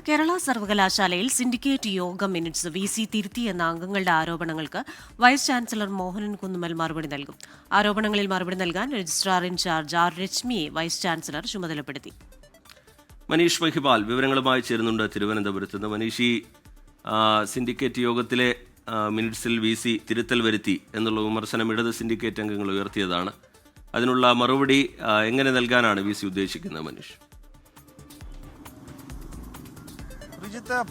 കേരള സർവകലാശാലയിൽ സിൻഡിക്കേറ്റ് യോഗം minutes VC തിരുത്തിയെന്ന അംഗങ്ങളുടെ ആരോപണങ്ങൾക്ക് വൈസ് ചാൻസലർ മോഹനൻ കുന്നുമ്മൽ മറുപടി നൽകും. ആരോപണങ്ങളിൽ മറുപടി നൽകാൻ രജിസ്ട്രാർ ഇൻചാർജ് ആർ രശ്മിയെ വൈസ് ചാൻസലർ ചുമതലപ്പെടുത്തി. മനീഷ് മഹിപാൽ വിവരങ്ങളുമായി ചേരുന്നുണ്ട് തിരുവനന്തപുരത്ത് നിന്ന്. മനീഷ്, സിൻഡിക്കേറ്റ് യോഗത്തിലെ മിനിറ്റ്സിൽ VC തിരുത്തൽ വരുത്തി എന്നുള്ള വിമർശനം ഇടത് സിൻഡിക്കേറ്റ് അംഗങ്ങൾ ഉയർത്തിയതാണ്. അതിനുള്ള മറുപടി എങ്ങനെ നൽകാനാണ് VC ഉദ്ദേശിക്കുന്നത്? മനീഷ്,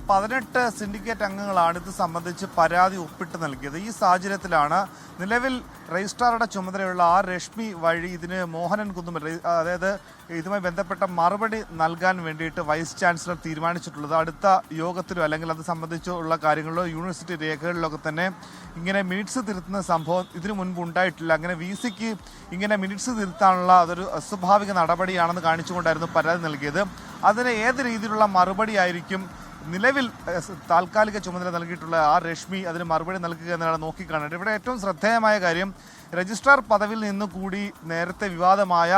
18 സിൻഡിക്കേറ്റ് അംഗങ്ങളാണ് ഇത് സംബന്ധിച്ച് പരാതി ഒപ്പിട്ട് നൽകിയത്. ഈ സാഹചര്യത്തിലാണ് നിലവിൽ രജിസ്ട്രാറുടെ ചുമതലയുള്ള ആർ രശ്മി വഴി ഇതിന് മോഹനൻ കുന്നുമ്മൽ, അതായത് ഇതുമായി ബന്ധപ്പെട്ട മറുപടി നൽകാൻ വേണ്ടിയിട്ട് വൈസ് ചാൻസലർ തീരുമാനിച്ചിട്ടുള്ളത്. അടുത്ത യോഗത്തിലോ അല്ലെങ്കിൽ അത് സംബന്ധിച്ചുള്ള കാര്യങ്ങളിലോ യൂണിവേഴ്സിറ്റി രേഖകളിലൊക്കെ തന്നെ ഇങ്ങനെ മിനിറ്റ്സ് തിരുത്തുന്ന സംഭവം ഇതിനു മുൻപ് ഉണ്ടായിട്ടില്ല. അങ്ങനെ VCക്ക് ഇങ്ങനെ മിനിറ്റ്സ് തിരുത്താനുള്ള അതൊരു അസ്വാഭാവിക നടപടിയാണെന്ന് കാണിച്ചുകൊണ്ടായിരുന്നു പരാതി നൽകിയത്. അതിന് ഏത് രീതിയിലുള്ള മറുപടി ആയിരിക്കും നിലവിൽ താൽക്കാലിക ചുമതല നൽകിയിട്ടുള്ള ആർ രശ്മി അതിന് മറുപടി നൽകുക എന്നാണ് നോക്കിക്കാണേണ്ടത്. ഇവിടെ ഏറ്റവും ശ്രദ്ധേയമായ കാര്യം, രജിസ്ട്രാർ പദവിയിൽ നിന്ന് കൂടി നേരത്തെ വിവാദമായ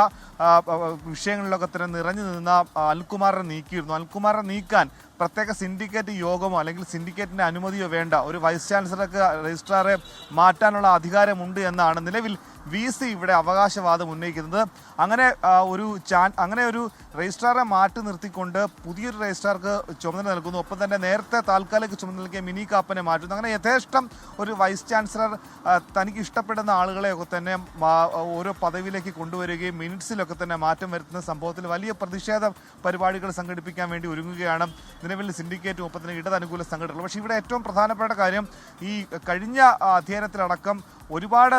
വിഷയങ്ങളിലൊക്കെ തന്നെ നിറഞ്ഞു നിന്ന അനിൽകുമാറിനെ നീക്കിയിരുന്നു. അനിൽകുമാറിനെ നീക്കാൻ പ്രത്യേക സിൻഡിക്കേറ്റ് യോഗമോ അല്ലെങ്കിൽ സിൻഡിക്കേറ്റിൻ്റെ അനുമതിയോ വേണ്ട, ഒരു വൈസ് ചാൻസലർക്ക് രജിസ്ട്രാറെ മാറ്റാനുള്ള അധികാരമുണ്ട് എന്നാണ് നിലവിൽ VC ഇവിടെ അവകാശവാദം ഉന്നയിക്കുന്നത്. അങ്ങനെ ഒരു രജിസ്ട്രാറെ മാറ്റി നിർത്തിക്കൊണ്ട് പുതിയൊരു രജിസ്ട്രാർക്ക് ചുമതല നൽകുന്നു. ഒപ്പം തന്നെ നേരത്തെ താൽക്കാലിക ചുമതല നൽകിയ മിനി കാപ്പനെ മാറ്റുന്നു. അങ്ങനെ യഥേഷ്ടം ഒരു വൈസ് ചാൻസലർ തനിക്ക് ഇഷ്ടപ്പെടുന്ന ആളുകളെയൊക്കെ തന്നെ ഓരോ പദവിയിലേക്ക് കൊണ്ടുവരികയും മിനിറ്റ്സിലൊക്കെ തന്നെ മാറ്റം വരുത്തുന്ന സംഭവത്തിൽ വലിയ പ്രതിഷേധ പരിപാടികൾ സംഘടിപ്പിക്കാൻ വേണ്ടി ഒരുങ്ങുകയാണ് നിലവിൽ സിൻഡിക്കേറ്റും ഒപ്പം തന്നെ ഇടതനുകൂല സംഘടനകൾ. പക്ഷേ ഇവിടെ ഏറ്റവും പ്രധാനപ്പെട്ട കാര്യം, ഈ കഴിഞ്ഞ അധ്യയനത്തിലടക്കം ഒരുപാട്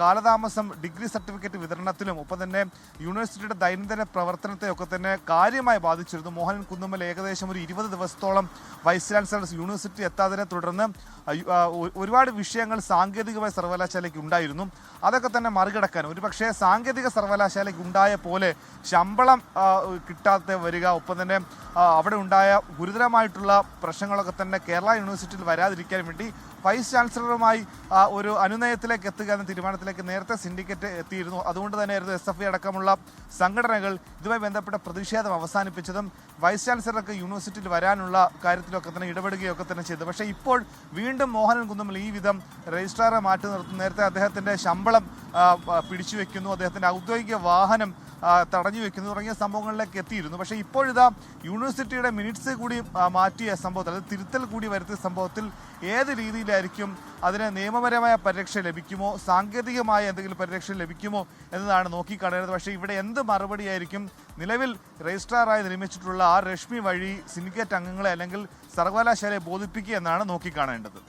കാലതാമസം ഡിഗ്രി സർട്ടിഫിക്കറ്റ് വിതരണത്തിലും ഒപ്പം തന്നെ യൂണിവേഴ്സിറ്റിയുടെ ദൈനംദിന പ്രവർത്തനത്തെയൊക്കെ തന്നെ കാര്യമായി ബാധിച്ചിരുന്നു. മോഹനൻ കുന്നുമ്മൽ ഏകദേശം ഒരു 20 ദിവസത്തോളം വൈസ് ചാൻസലർ യൂണിവേഴ്സിറ്റി എത്താതിനെ തുടർന്ന് ഒരുപാട് വിഷയങ്ങൾ സാങ്കേതികമായ സർവകലാശാലയ്ക്ക് ഉണ്ടായിരുന്നു. അതൊക്കെ തന്നെ മറികടക്കാൻ ഒരുപക്ഷെ സാങ്കേതിക സർവകലാശാലയ്ക്ക് ഉണ്ടായ പോലെ ശമ്പളം കിട്ടാതെ വരിക, ഒപ്പം തന്നെ അവിടെ ഉണ്ടായ ഗുരുതരമായിട്ടുള്ള പ്രശ്നങ്ങളൊക്കെ തന്നെ കേരള യൂണിവേഴ്സിറ്റിയിൽ വരാതിരിക്കാൻ വേണ്ടി വൈസ് ചാൻസലറുമായി ഒരു അനുനയത്തിലേക്ക് എത്തുക എന്ന തീരുമാനത്തിലേക്ക് നേരത്തെ സിൻഡിക്കേറ്റ് എത്തിയിരുന്നു. അതുകൊണ്ട് തന്നെയായിരുന്നു SFI അടക്കമുള്ള സംഘടനകൾ ഇതുമായി ബന്ധപ്പെട്ട പ്രതിഷേധം അവസാനിപ്പിച്ചതും വൈസ് ചാൻസലർക്ക് യൂണിവേഴ്സിറ്റിയിൽ വരാനുള്ള കാര്യത്തിലൊക്കെ തന്നെ ഇടപെടുകയൊക്കെ തന്നെ ചെയ്തു. പക്ഷേ ഇപ്പോൾ വീണ്ടും മോഹനൻ കുന്നുമ്മൽ ഈ വിധം രജിസ്ട്രാറെ മാറ്റി നിർത്തുന്നു. നേരത്തെ അദ്ദേഹത്തിൻ്റെ ശമ്പളം പിടിച്ചു വയ്ക്കുന്നു, അദ്ദേഹത്തിൻ്റെ ഔദ്യോഗിക വാഹനം തടഞ്ഞു വെക്കുന്നു തുടങ്ങിയ സംഭവങ്ങളിലേക്ക് എത്തിയിരുന്നു. പക്ഷേ ഇപ്പോഴിതാ യൂണിവേഴ്സിറ്റിയുടെ മിനിറ്റ്സ് കൂടി മാറ്റിയ സംഭവത്തിൽ, അത് തിരുത്തൽ കൂടി വരുത്തിയ സംഭവത്തിൽ ഏത് രീതിയിലായിരിക്കും അതിന് നിയമപരമായ പരിരക്ഷ ലഭിക്കുമോ, സാങ്കേതികമായ എന്തെങ്കിലും പരിരക്ഷ ലഭിക്കുമോ എന്നതാണ് നോക്കിക്കാണേണ്ടത്. പക്ഷേ ഇവിടെ എന്ത് മറുപടിയായിരിക്കും നിലവിൽ രജിസ്ട്രാറായി നിയമിച്ചിട്ടുള്ള ആർ രശ്മി വഴി സിൻഡിക്കേറ്റ് അംഗങ്ങളെ അല്ലെങ്കിൽ സർവകലാശാലയെ ബോധിപ്പിക്കുക എന്നാണ് നോക്കിക്കാണേണ്ടത്.